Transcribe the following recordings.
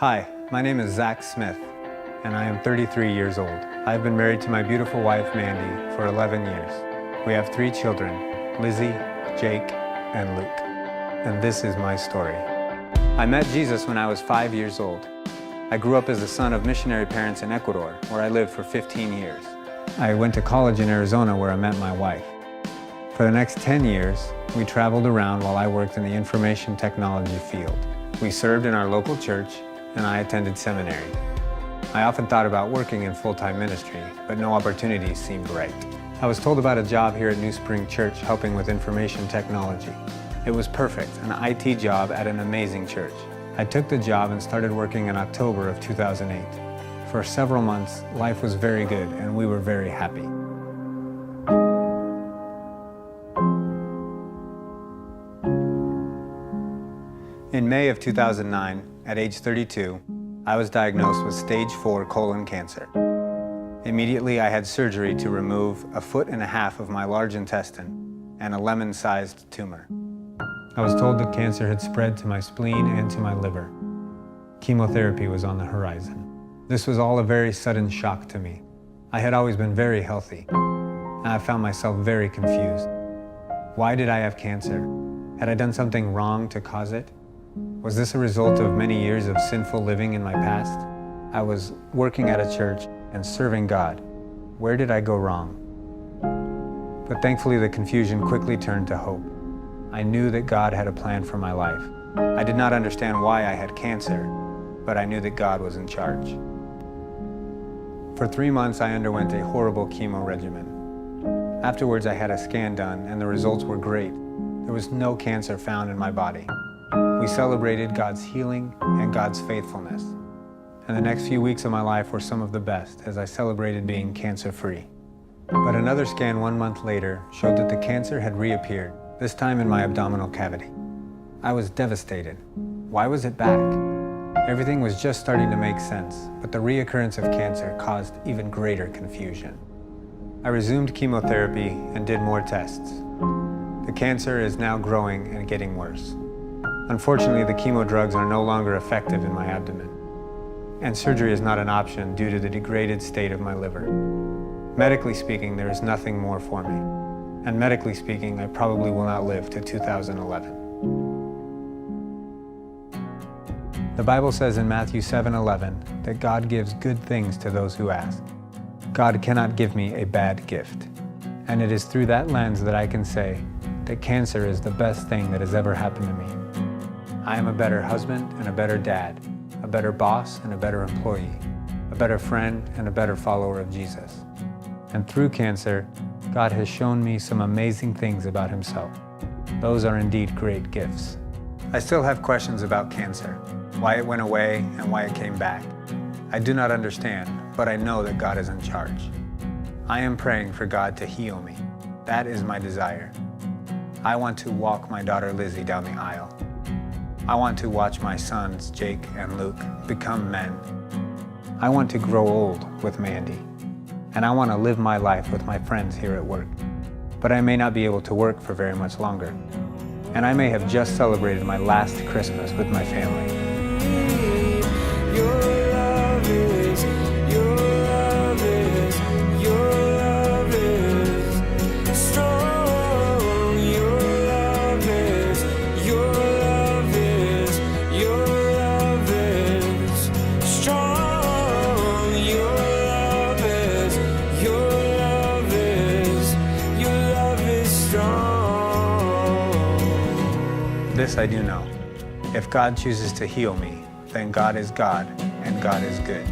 Hi, my name is Zach Smith, and I am 33 years old. I've been married to my beautiful wife, Mandy, for 11 years. We have 3 children, Lizzie, Jake, and Luke. And this is my story. I met Jesus when I was 5 years old. I grew up as the son of missionary parents in Ecuador, where I lived for 15 years. I went to college in Arizona, where I met my wife. For the next 10 years, we traveled around while I worked in the information technology field. We served in our local church, and I attended seminary. I often thought about working in full-time ministry, but no opportunities seemed right. I was told about a job here at New Spring Church helping with information technology. It was perfect, an IT job at an amazing church. I took the job and started working in October of 2008. For several months, life was very good and we were very happy. In May of 2009, at age 32, I was diagnosed with stage 4 colon cancer. Immediately, I had surgery to remove 1.5 feet of my large intestine and a lemon-sized tumor. I was told that cancer had spread to my spleen and to my liver. Chemotherapy was on the horizon. This was all a very sudden shock to me. I had always been very healthy, and I found myself very confused. Why did I have cancer? Had I done something wrong to cause it? Was this a result of many years of sinful living in my past? I was working at a church and serving God. Where did I go wrong? But thankfully, the confusion quickly turned to hope. I knew that God had a plan for my life. I did not understand why I had cancer, but I knew that God was in charge. For 3 months, I underwent a horrible chemo regimen. Afterwards, I had a scan done, and the results were great. There was no cancer found in my body. We celebrated God's healing and God's faithfulness. And the next few weeks of my life were some of the best as I celebrated being cancer-free. But another scan 1 month later showed that the cancer had reappeared, this time in my abdominal cavity. I was devastated. Why was it back? Everything was just starting to make sense, but the reoccurrence of cancer caused even greater confusion. I resumed chemotherapy and did more tests. The cancer is now growing and getting worse. Unfortunately, the chemo drugs are no longer effective in my abdomen, and surgery is not an option due to the degraded state of my liver. Medically speaking, there is nothing more for me, and medically speaking, I probably will not live to 2011. The Bible says in Matthew 7:11 that God gives good things to those who ask. God cannot give me a bad gift, and it is through that lens that I can say that cancer is the best thing that has ever happened to me. I am a better husband and a better dad, a better boss and a better employee, a better friend and a better follower of Jesus. And through cancer, God has shown me some amazing things about Himself. Those are indeed great gifts. I still have questions about cancer, why it went away and why it came back. I do not understand, but I know that God is in charge. I am praying for God to heal me. That is my desire. I want to walk my daughter Lizzie down the aisle. I want to watch my sons, Jake and Luke, become men. I want to grow old with Mandy. And I want to live my life with my friends here at work. But I may not be able to work for very much longer. And I may have just celebrated my last Christmas with my family. This I do know. If God chooses to heal me, then God is God, and God is good.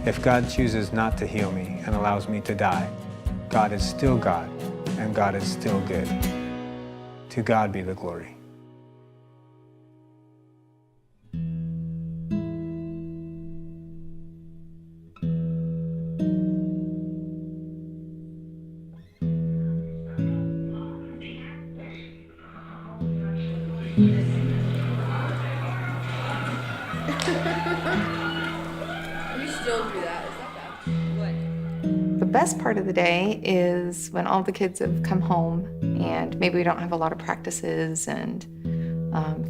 If God chooses not to heal me and allows me to die, God is still God, and God is still good. To God be the glory. You still do that. Is that bad? What? The best part of the day is when all the kids have come home and maybe we don't have a lot of practices and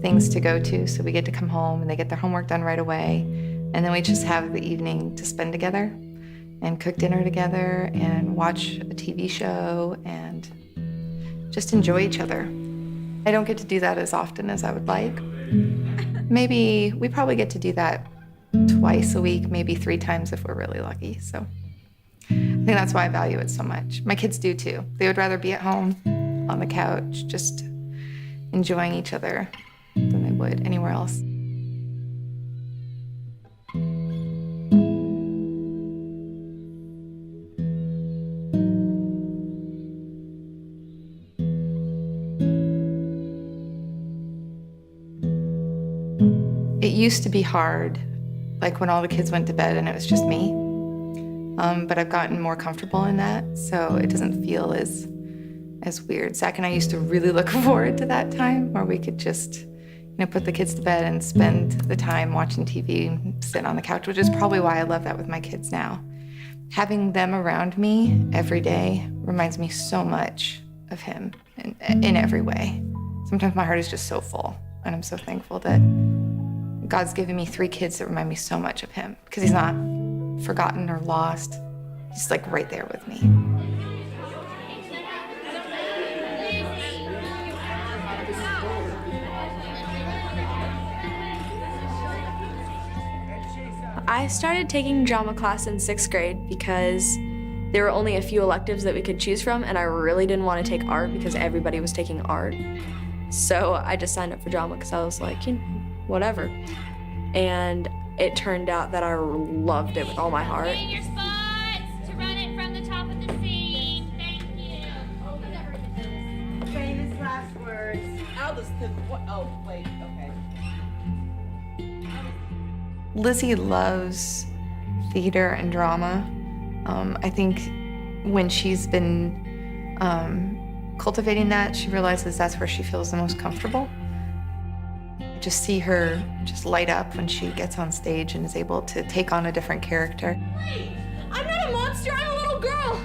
things to go to, so we get to come home and they get their homework done right away. And then we just have the evening to spend together and cook dinner together and watch a TV show and just enjoy each other. I don't get to do that as often as I would like. We probably get to do that twice a week, maybe 3 times if we're really lucky. So I think that's why I value it so much. My kids do too. They would rather be at home on the couch, just enjoying each other than they would anywhere else. It used to be hard, like when all the kids went to bed and it was just me. But I've gotten more comfortable in that, so it doesn't feel as weird. Zach and I used to really look forward to that time where we could just, put the kids to bed and spend the time watching TV and sit on the couch, which is probably why I love that with my kids now. Having them around me every day reminds me so much of him in every way. Sometimes my heart is just so full, and I'm so thankful that God's given me 3 kids that remind me so much of him, because he's not forgotten or lost. He's like right there with me. I started taking drama class in 6th grade because there were only a few electives that we could choose from, and I really didn't want to take art because everybody was taking art. So I just signed up for drama because I was like, whatever. And it turned out that I loved it with all my heart. Your spots to run it from the top of the scene. Thank you. Famous last words. Albus, wait, okay. Lizzie loves theater and drama. I think when she's been cultivating that, she realizes that's where she feels the most comfortable. Just see her just light up when she gets on stage and is able to take on a different character. Wait, I'm not a monster, I'm a little girl.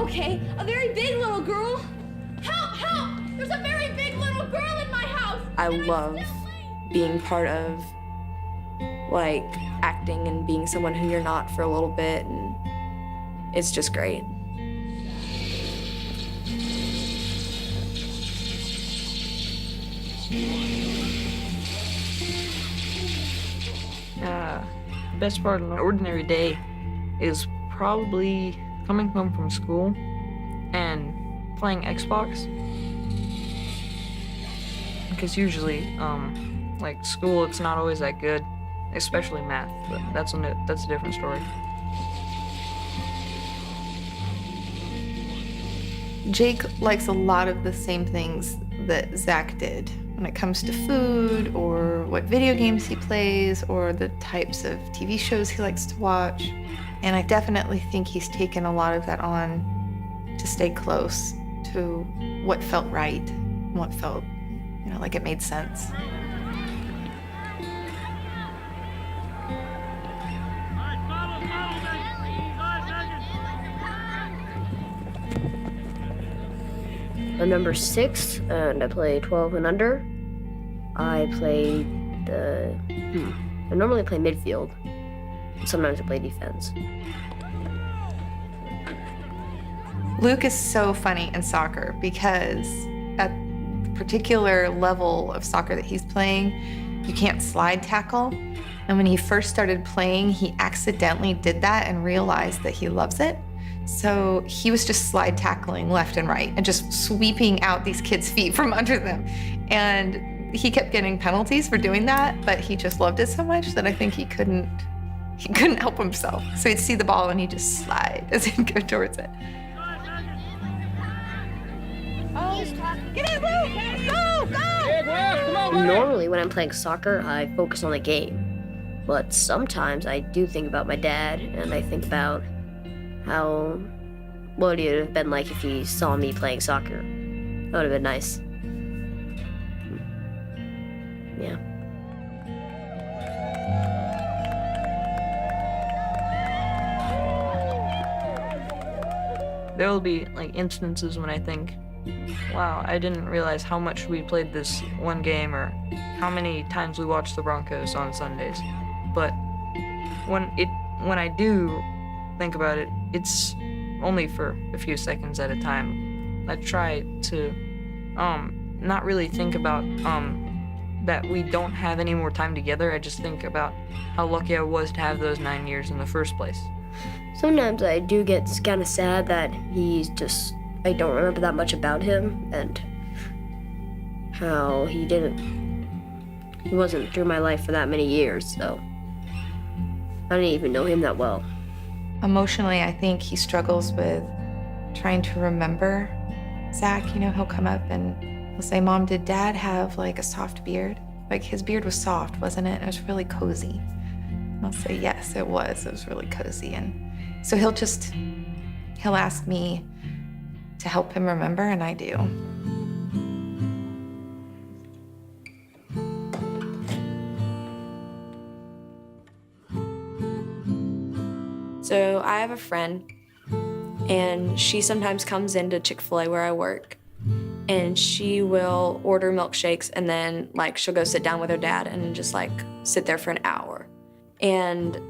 Okay, a very big little girl. Help, help! There's a very big little girl in my house. I love being part of acting and being someone who you're not for a little bit, and it's just great. The best part of an ordinary day is probably coming home from school and playing Xbox. Because usually, school, it's not always that good, especially math, but that's a different story. Jake likes a lot of the same things that Zach did when it comes to food or what video games he plays or the types of TV shows he likes to watch. And I definitely think he's taken a lot of that on to stay close to what felt right, and what felt, like it made sense. I'm number 6, and I play 12 and under. I normally play midfield. Sometimes I play defense. Luke is so funny in soccer because at the particular level of soccer that he's playing, you can't slide tackle. And when he first started playing, he accidentally did that and realized that he loves it. So he was just slide tackling left and right and just sweeping out these kids' feet from under them. And he kept getting penalties for doing that, but he just loved it so much that I think he couldn't help himself. So he'd see the ball and he'd just slide as he'd go towards it. Get in, Luke! Go, go! Normally when I'm playing soccer, I focus on the game. But sometimes I do think about my dad, and I think about what it would have been like if he saw me playing soccer. That would have been nice. Yeah. There will be instances when I think wow, I didn't realize how much we played this one game or how many times we watched the Broncos on Sundays. But when I do think about it, it's only for a few seconds at a time. I try to not really think about that we don't have any more time together. I just think about how lucky I was to have those 9 years in the first place. Sometimes I do get kind of sad that I don't remember that much about him and how he wasn't through my life for that many years, so I didn't even know him that well. Emotionally, I think he struggles with trying to remember Zach. You know, he'll come up and he'll say, "Mom, did Dad have like a soft beard?" Like his beard was soft, wasn't it? It was really cozy. And I'll say, "Yes, it was. It was really cozy." And so he'll ask me to help him remember, and I do. So I have a friend, and she sometimes comes into Chick-fil-A where I work, and she will order milkshakes, and then like she'll go sit down with her dad and just like sit there for an hour. And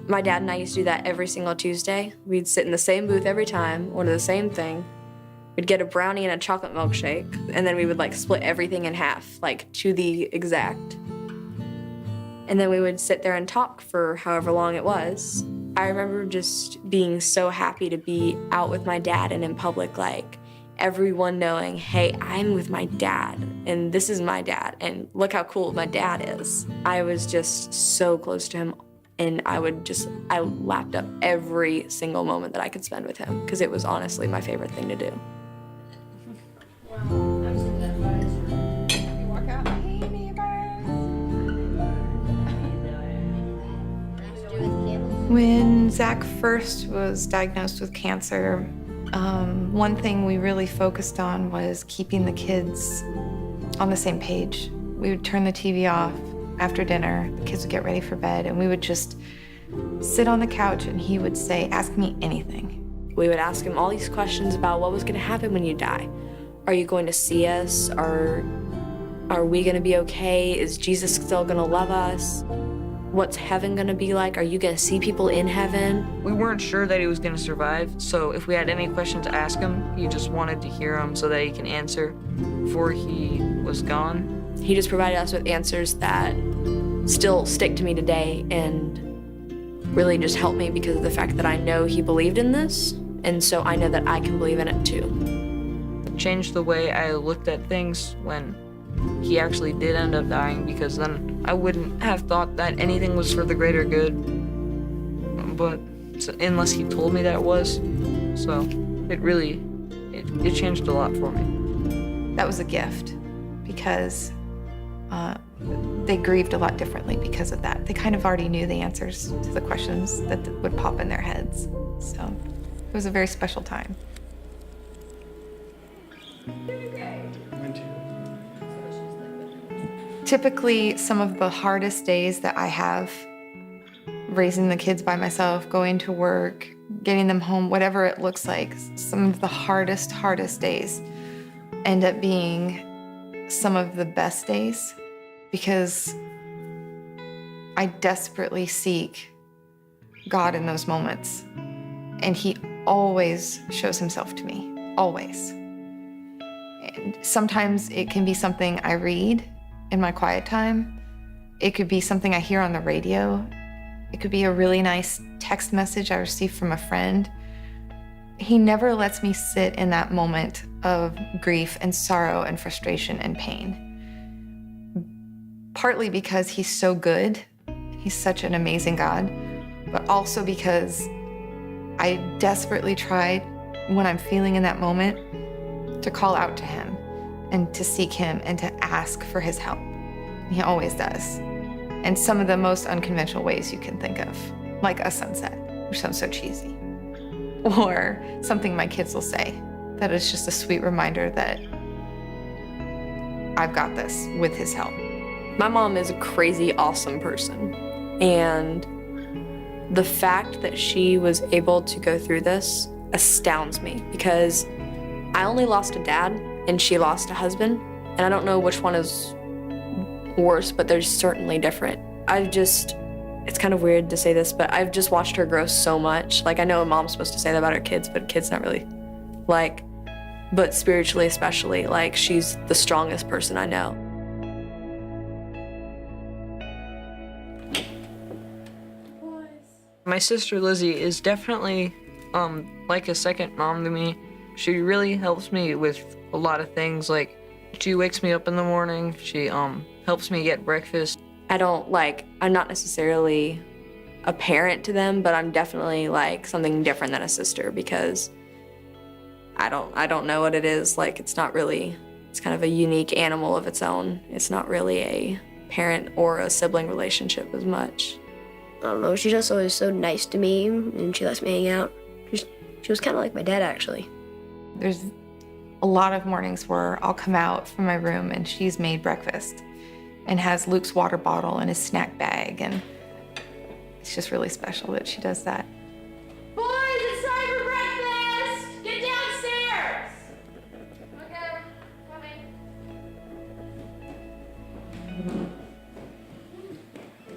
my dad and I used to do that every single Tuesday. We'd sit in the same booth every time, order the same thing. We'd get a brownie and a chocolate milkshake, and then we would like split everything in half, like to the exact. And then we would sit there and talk for however long it was. I remember just being so happy to be out with my dad and in public, like everyone knowing, hey, I'm with my dad, and this is my dad, and look how cool my dad is. I was just so close to him, and I lapped up every single moment that I could spend with him, because it was honestly my favorite thing to do. When Zach first was diagnosed with cancer, one thing we really focused on was keeping the kids on the same page. We would turn the TV off after dinner, the kids would get ready for bed, and we would just sit on the couch and he would say, "Ask me anything." We would ask him all these questions about what was going to happen when you die. Are you going to see us? Are we going to be okay? Is Jesus still going to love us? What's heaven gonna be like? Are you gonna see people in heaven? We weren't sure that he was gonna survive, so if we had any questions to ask him, he just wanted to hear them so that he can answer before he was gone. He just provided us with answers that still stick to me today and really just help me because of the fact that I know he believed in this, and so I know that I can believe in it too. It changed the way I looked at things when he actually did end up dying, because then I wouldn't have thought that anything was for the greater good, but unless he told me that it was. So it changed a lot for me. That was a gift because they grieved a lot differently because of that. They kind of already knew the answers to the questions that would pop in their heads. So it was a very special time. Typically, some of the hardest days that I have, raising the kids by myself, going to work, getting them home, whatever it looks like, some of the hardest days end up being some of the best days because I desperately seek God in those moments. And he always shows himself to me, always. And sometimes it can be something I read in my quiet time. It could be something I hear on the radio. It could be a really nice text message I received from a friend. He never lets me sit in that moment of grief and sorrow and frustration and pain. Partly because he's so good, he's such an amazing God, but also because I desperately tried when I'm feeling in that moment to call out to him and to seek him and to ask for his help. He always does. And some of the most unconventional ways you can think of, like a sunset, which sounds so cheesy. Or something my kids will say that is just a sweet reminder that I've got this with his help. My mom is a crazy, awesome person. And the fact that she was able to go through this astounds me because I only lost a dad and she lost a husband, and I don't know which one is worse, but they're certainly different. It's kind of weird to say this, but I've just watched her grow so much. Like, I know a mom's supposed to say that about her kids, but kids not really. Like, but spiritually especially, like, she's the strongest person I know. My sister Lizzie is definitely like a second mom to me. She really helps me with a lot of things. Like, she wakes me up in the morning. She helps me get breakfast. I'm not necessarily a parent to them, but I'm definitely like something different than a sister, because I don't know what it is. Like, it's kind of a unique animal of its own. It's not really a parent or a sibling relationship as much. I don't know, she's just always so nice to me, and she lets me hang out. She was kind of like my dad, actually. There's a lot of mornings where I'll come out from my room and she's made breakfast and has Luke's water bottle and his snack bag, and it's just really special that she does that. Boys, it's time for breakfast! Get downstairs! Okay, coming.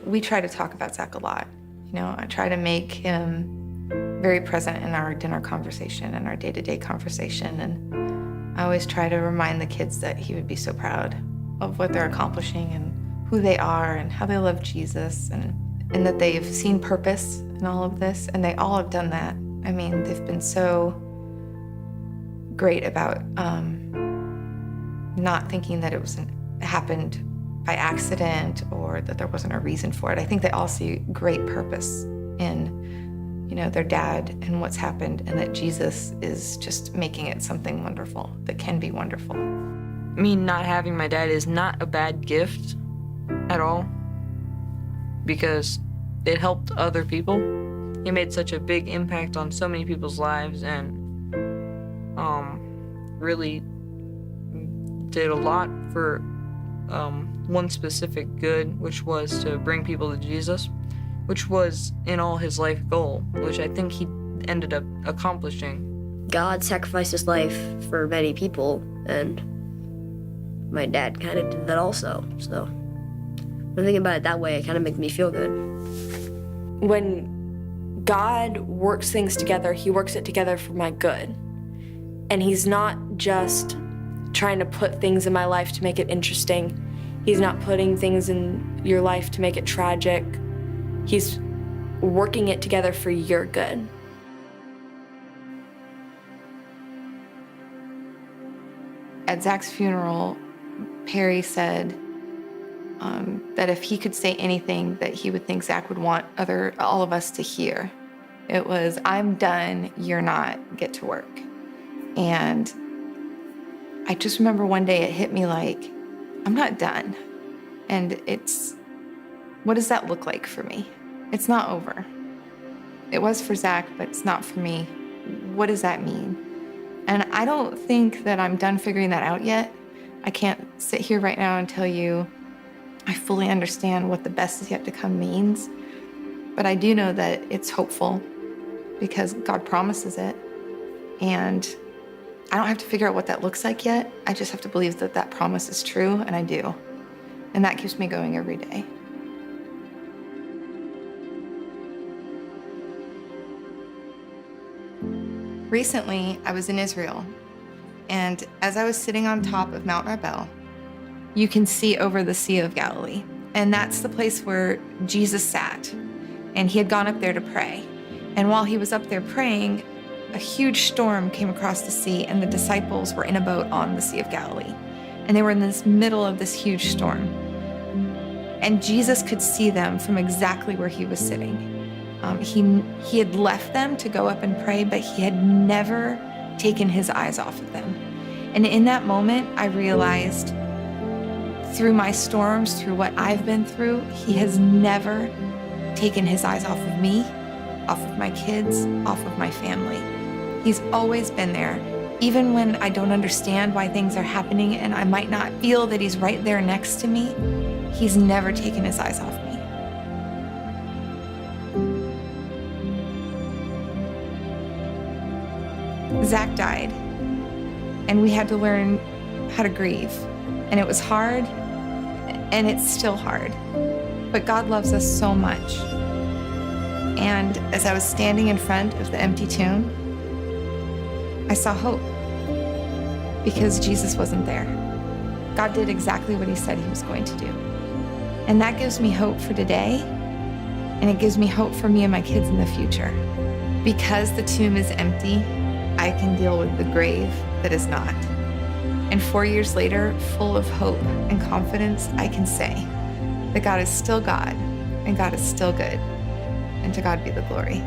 We try to talk about Zach a lot. You know, I try to make him very present in our dinner conversation and our day-to-day conversation, and I always try to remind the kids that he would be so proud of what they're accomplishing and who they are and how they love Jesus, and that they've seen purpose in all of this, and they all have done that. I mean, they've been so great about not thinking that it happened by accident or that there wasn't a reason for it. I think they all see great purpose in, you know, their dad and what's happened, and that Jesus is just making it something wonderful that can be wonderful. Me not having my dad is not a bad gift at all, because it helped other people. He made such a big impact on so many people's lives, and really did a lot for one specific good, which was to bring people to Jesus, which was in all his life goal, which I think he ended up accomplishing. God sacrificed his life for many people, and my dad kind of did that also. So when I think about it that way, it kind of makes me feel good. When God works things together, he works it together for my good. And he's not just trying to put things in my life to make it interesting. He's not putting things in your life to make it tragic. He's working it together for your good. At Zach's funeral, Perry said that if he could say anything that he would think Zach would want all of us to hear, it was, "I'm done, you're not, get to work." And I just remember one day it hit me like, I'm not done. And what does that look like for me? It's not over. It was for Zach, but it's not for me. What does that mean? And I don't think that I'm done figuring that out yet. I can't sit here right now and tell you I fully understand what the best is yet to come means, but I do know that it's hopeful because God promises it. And I don't have to figure out what that looks like yet. I just have to believe that that promise is true, and I do. And that keeps me going every day. Recently, I was in Israel, and as I was sitting on top of Mount Arbel, you can see over the Sea of Galilee. And that's the place where Jesus sat, and he had gone up there to pray. And while he was up there praying, a huge storm came across the sea, and the disciples were in a boat on the Sea of Galilee. And they were in this middle of this huge storm. And Jesus could see them from exactly where he was sitting. He had left them to go up and pray, but he had never taken his eyes off of them. And in that moment, I realized through my storms, through what I've been through, he has never taken his eyes off of me, off of my kids, off of my family. He's always been there, even when I don't understand why things are happening and I might not feel that he's right there next to me. He's never taken his eyes off me. Zach died, and we had to learn how to grieve. And it was hard, and it's still hard. But God loves us so much. And as I was standing in front of the empty tomb, I saw hope because Jesus wasn't there. God did exactly what he said he was going to do. And that gives me hope for today, and it gives me hope for me and my kids in the future. Because the tomb is empty, I can deal with the grave that is not. And 4 years later, full of hope and confidence, I can say that God is still God, and God is still good, and to God be the glory.